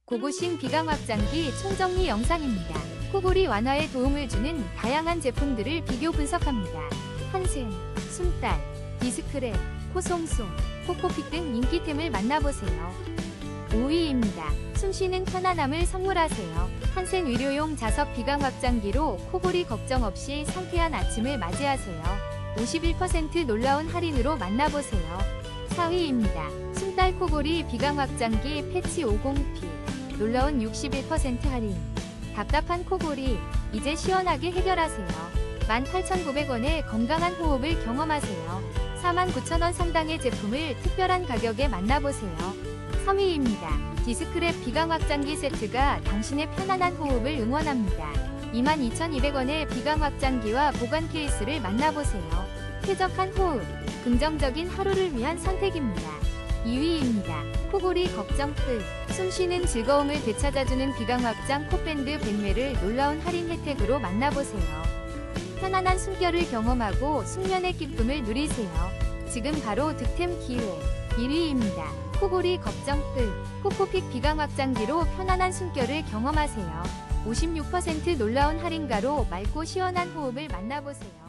고고싱 비강 확장기 총정리 영상입니다. 코골이 완화에 도움을 주는 다양한 제품들을 비교 분석합니다. 한센, 숨딸, 디스크랩, 코송송, 코코픽 등 인기템을 만나보세요. 5위입니다. 숨쉬는 편안함을 선물하세요. 한센 의료용 자석 비강 확장기로 코골이 걱정 없이 상쾌한 아침을 맞이하세요. 51% 놀라운 할인으로 만나보세요. 4위입니다. 숨딸 코골이 비강 확장기 패치 50P 놀라운 61% 할인. 답답한 코골이 이제 시원하게 해결하세요. 18,900원의 건강한 호흡을 경험하세요. 49,000원 상당의 제품을 특별한 가격에 만나보세요. 3위입니다. 디스크랩 비강 확장기 세트가 당신의 편안한 호흡을 응원합니다. 22,200원의 비강 확장기와 보관 케이스를 만나보세요. 쾌적한 호흡, 긍정적인 하루를 위한 선택입니다. 2위입니다. 코골이 걱정 끝. 숨쉬는 즐거움을 되찾아주는 비강 확장 콧밴드 100매를 놀라운 할인 혜택으로 만나보세요. 편안한 숨결을 경험하고 숙면의 기쁨을 누리세요. 지금 바로 득템 기회. 1위입니다. 코골이 걱정 끝. 코코픽 비강 확장기로 편안한 숨결을 경험하세요. 56% 놀라운 할인가로 맑고 시원한 호흡을 만나보세요.